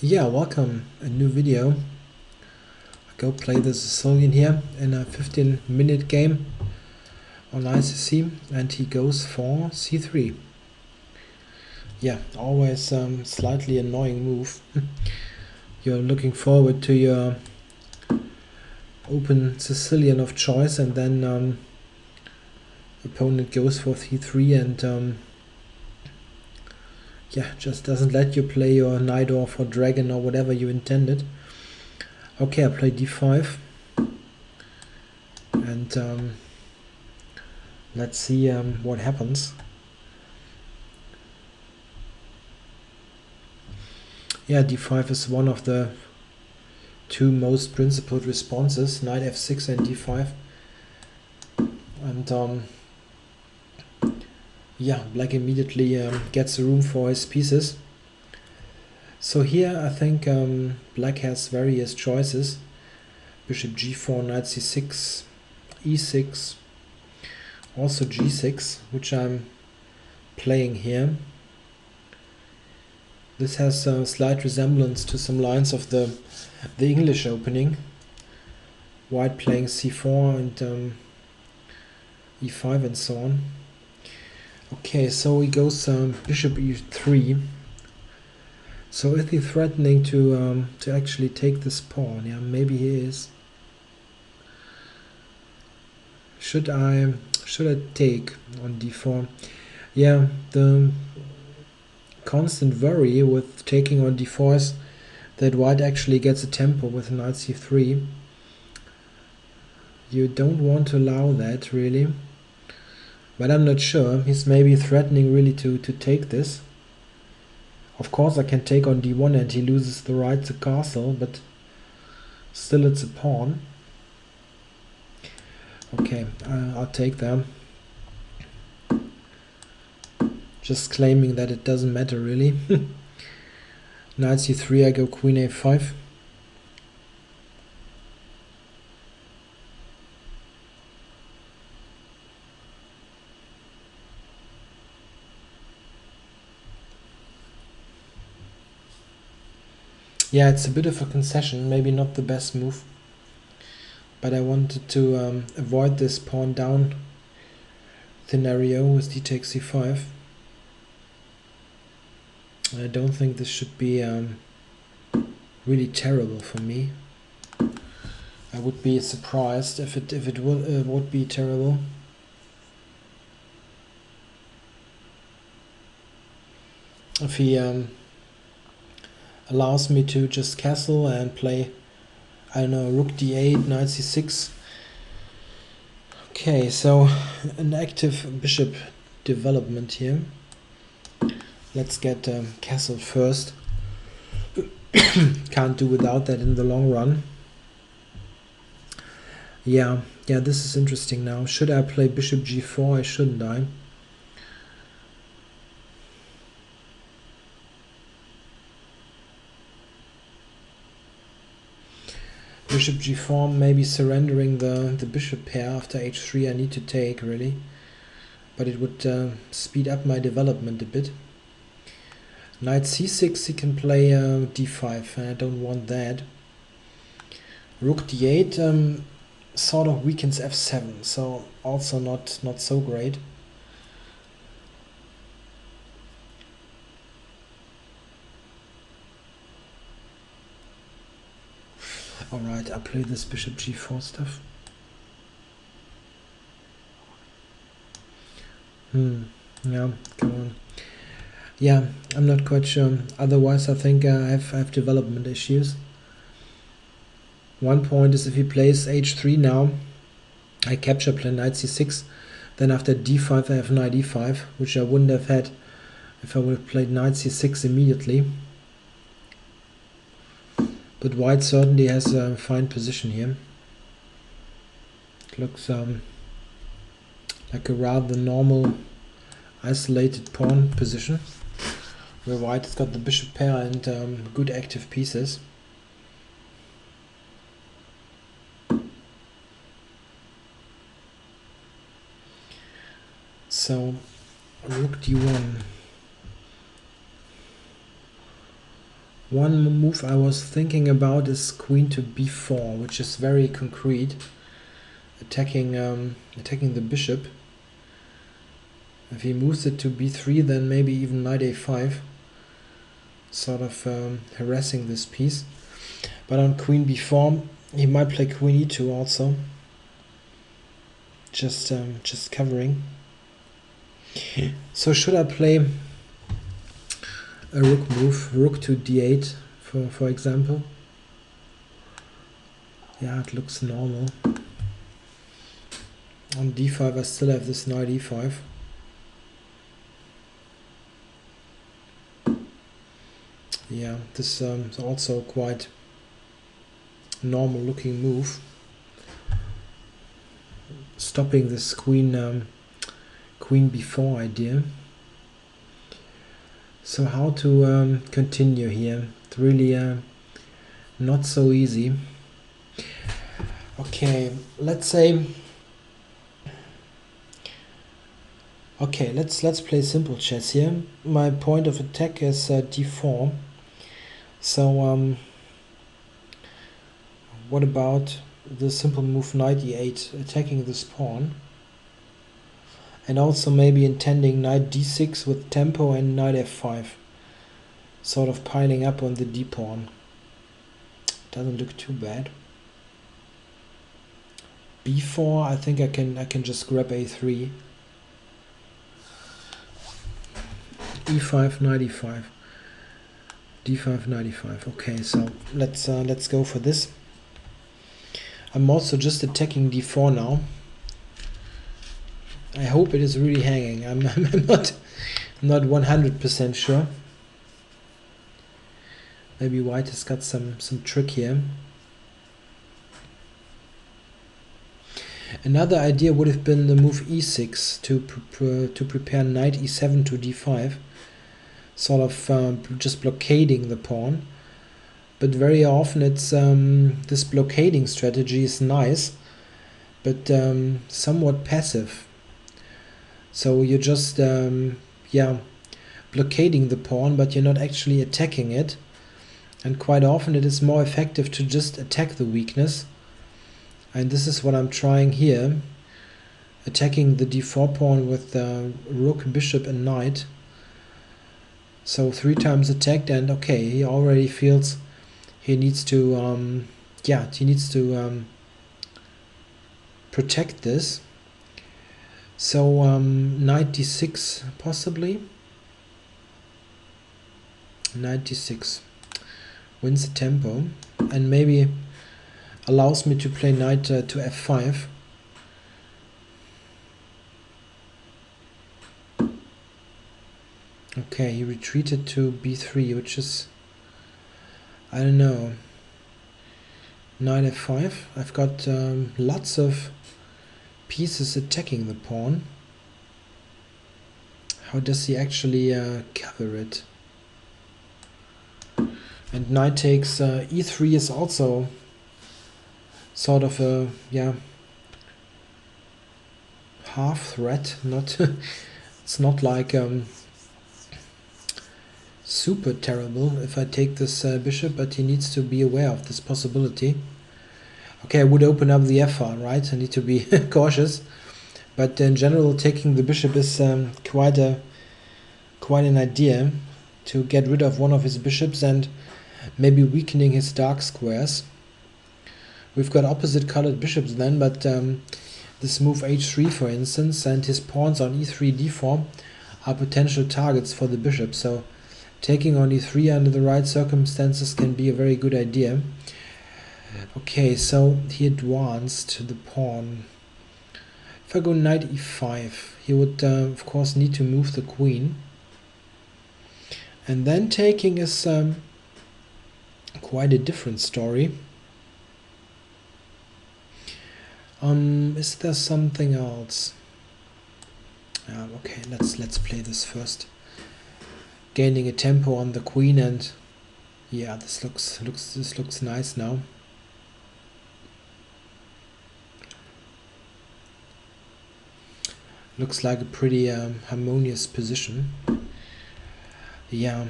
Yeah, welcome. A new video. I go play the Sicilian here in a 15-minute game on ICC, and he goes for c3. Yeah, always slightly annoying move. You're looking forward to your open Sicilian of choice, and then opponent goes for c3 and yeah, just doesn't let you play your knight or for dragon or whatever you intended. Okay, I play d5 and let's see what happens. Yeah, d5 is one of the two most principled responses, knight f6 and d5. And yeah, black immediately gets room for his pieces. So here I think black has various choices. Bishop g4, knight c6, e6, also g6, which I'm playing here. This has a slight resemblance to some lines of the English opening. White playing c4 and e5 and so on. Okay, so he goes bishop e3. So is he threatening to actually take this pawn? Yeah, maybe he is. Should I take on d4? Yeah, the constant worry with taking on d4 is that white actually gets a tempo with knight c3. You don't want to allow that, really. But I'm not sure. He's maybe threatening really to take this. Of course I can take on d1 and he loses the right to castle, but still it's a pawn. Okay, I'll take them. Just claiming that it doesn't matter really. Knight c3, I go queen a5. Yeah, it's a bit of a concession, maybe not the best move. But I wanted to avoid this pawn down scenario with d takes c5. I don't think this should be really terrible for me. I would be surprised if it would be terrible. If he allows me to just castle and play, I don't know, rook d8, knight c6. Okay, so an active bishop development here. Let's get castled first. Can't do without that in the long run. Yeah, this is interesting now. Should I play bishop g4? I shouldn't I? Bishop g4, maybe surrendering the bishop pair after h3 I need to take, really. But it would speed up my development a bit. Knight c6, he can play d5, and I don't want that. Rook d8 sort of weakens f7, so also not so great. Alright, I'll play this bishop g4 stuff. Yeah, come on. Yeah, I'm not quite sure. Otherwise, I think I have development issues. One point is if he plays h3 now, I capture play knight c6. Then after d5, I have knight e5, which I wouldn't have had if I would have played knight c6 immediately. But white certainly has a fine position here. It looks like a rather normal isolated pawn position, where white has got the bishop pair and good active pieces. So rook d1. One move I was thinking about is queen to b4, which is very concrete, attacking the bishop. If he moves it to b3, then maybe even knight a5, sort of harassing this piece. But on queen b4, he might play queen e2 also, just covering. So should I play a rook move, rook to d8, for example? Yeah, it looks normal. On d5 I still have this knight e5. Yeah, this is also quite normal looking move. Stopping this queen b4 idea. So how to continue here? It's really not so easy. Okay, let's say. Okay, let's play simple chess here. My point of attack is d4. So what about the simple move knight e8, attacking this pawn? And also maybe intending knight d6 with tempo and knight f5, sort of piling up on the d pawn. Doesn't look too bad. b4, I think I can just grab a3. e5, knight e5, d5, knight e5. Okay, so let's go for this. I'm also just attacking d4 now. I hope it is really hanging. I'm not 100% sure. Maybe white has got some trick here. Another idea would have been the move e6 to prepare knight e7 to d5, sort of just blockading the pawn. But very often it's this blockading strategy is nice, but somewhat passive. So you're just blockading the pawn, but you're not actually attacking it. And quite often it is more effective to just attack the weakness. And this is what I'm trying here, attacking the d4 pawn with rook, bishop and knight. So 3 times attacked, and okay, he already feels he needs to protect this. So knight d6 possibly. Knight d6 wins the tempo and maybe allows me to play knight to f5. Okay, he retreated to b3, which is, I don't know, knight f5. I've got lots of pieces attacking the pawn. How does he actually cover it? And knight takes e3 is also sort of a half threat. Not it's not like super terrible if I take this bishop, but he needs to be aware of this possibility. Okay, I would open up the f file, right? I need to be cautious, but in general, taking the bishop is quite an idea to get rid of one of his bishops and maybe weakening his dark squares. We've got opposite colored bishops then, but this move h3, for instance, and his pawns on e3, d4 are potential targets for the bishop. So taking on e3 under the right circumstances can be a very good idea. Okay, so he advanced the pawn. If I go knight e5, he would of course need to move the queen. And then taking is quite a different story. Is there something else? Okay, let's play this first. Gaining a tempo on the queen, and yeah, this looks nice now. Looks like a pretty harmonious position. Yeah,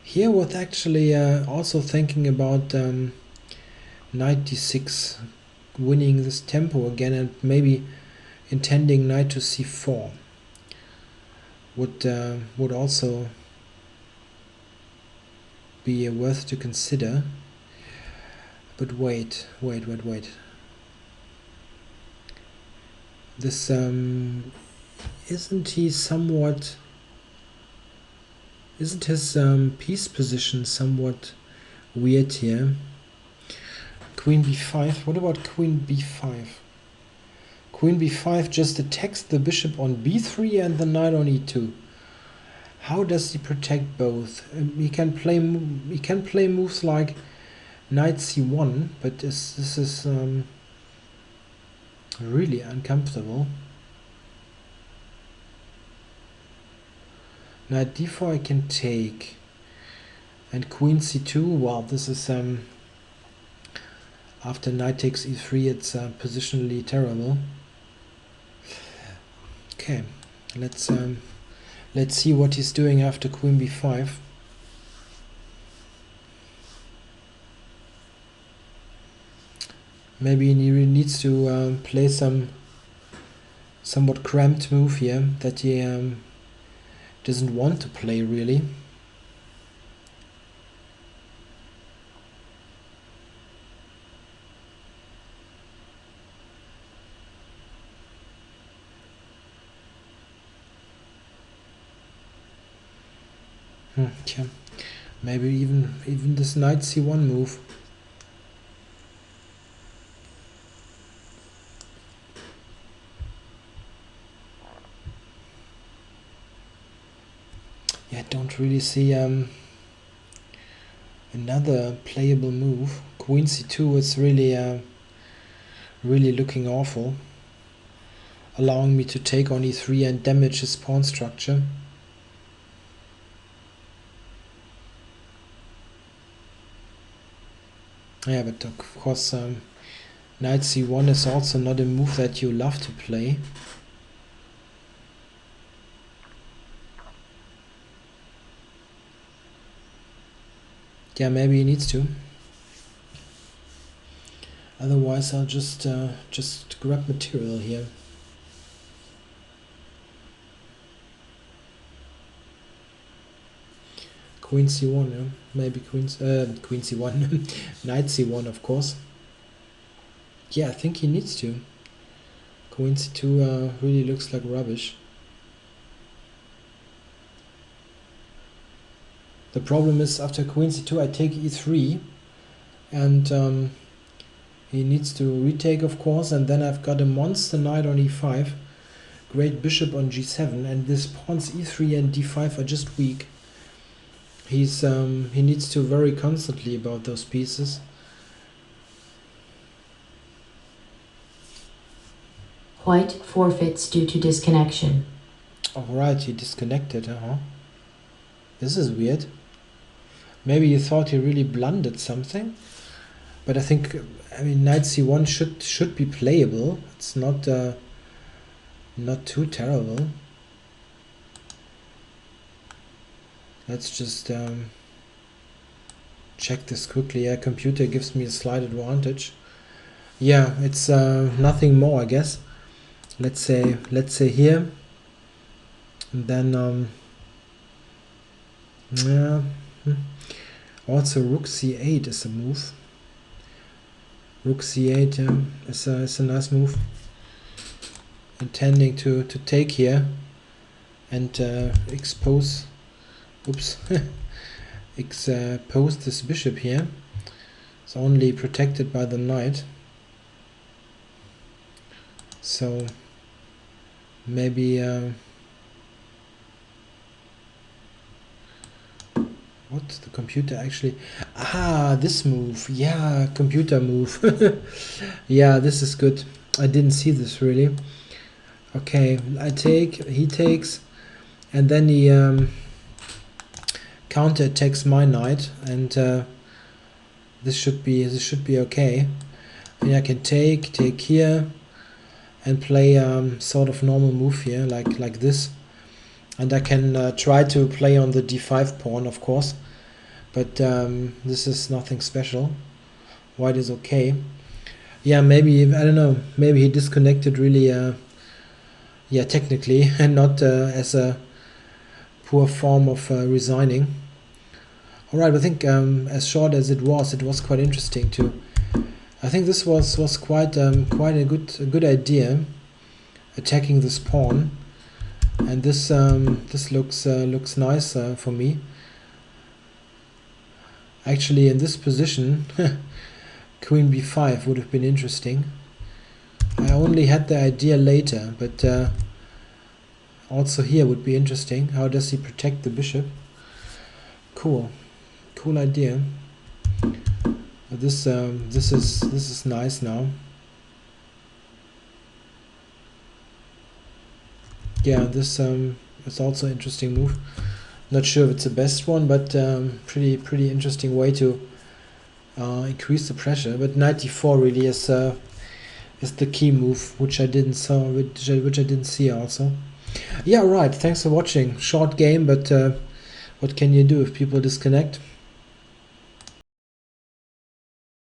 here was actually also thinking about knight d6, winning this tempo again, and maybe intending knight to c4 would also be worth to consider. But wait. This isn't his piece position somewhat weird here? Queen b5. What about queen b5? Queen b5 just attacks the bishop on b3 and the knight on e2. How does he protect both? He can play moves like knight c1, but this is really uncomfortable. Knight d4 I can take, and queen c2. Wow, this is after knight takes e3, it's positionally terrible. Okay, let's see what he's doing after queen b5. Maybe he needs to play some somewhat cramped move here that he doesn't want to play really. Yeah, maybe even this knight c1 move. Yeah, I don't really see another playable move. Queen c2 is really looking awful, allowing me to take on e3 and damage his pawn structure. Yeah, but of course knight c1 is also not a move that you love to play. Yeah, maybe he needs to. Otherwise I'll just grab material here. Queen c1, yeah? Maybe queen c1, knight c1 of course. Yeah, I think he needs to. Queen c2 really looks like rubbish. The problem is after queen c2 I take e3 and he needs to retake of course, and then I've got a monster knight on e5, great bishop on g7, and this pawns e3 and d5 are just weak. He needs to worry constantly about those pieces. White forfeits due to disconnection. Alright, he disconnected, This is weird. Maybe you thought he really blundered something, but I think, knight c1 should be playable. It's not too terrible. Let's just check this quickly. Yeah, computer gives me a slight advantage. Yeah, it's nothing more, I guess. Let's say here, and then yeah. Also rook c8 is a move. Rook c8 is a nice move. Intending to take here and expose expose this bishop here. It's only protected by the knight. So maybe what the computer actually... this move. Yeah, computer move. Yeah, this is good. I didn't see this really. Okay, I take, he takes, and then he counter attacks my knight, and this should be okay. And I can take here and play sort of normal move here, like this. and I can try to play on the d5 pawn, of course, but this is nothing special. White is okay. Yeah, maybe, I don't know, maybe he disconnected really, yeah, technically, and not as a poor form of resigning. Alright, I think as short as it was quite interesting too. I think this was quite a good idea, attacking this pawn, and this looks nice for me. Actually, in this position, queen b5 would have been interesting. I only had the idea later, but also here would be interesting. How does he protect the bishop? Cool idea. This is nice now. Yeah, this is also an interesting move. Not sure if it's the best one, but pretty interesting way to increase the pressure. But knight d4 really is the key move, which I didn't see also. Yeah, right. Thanks for watching. Short game, but what can you do if people disconnect?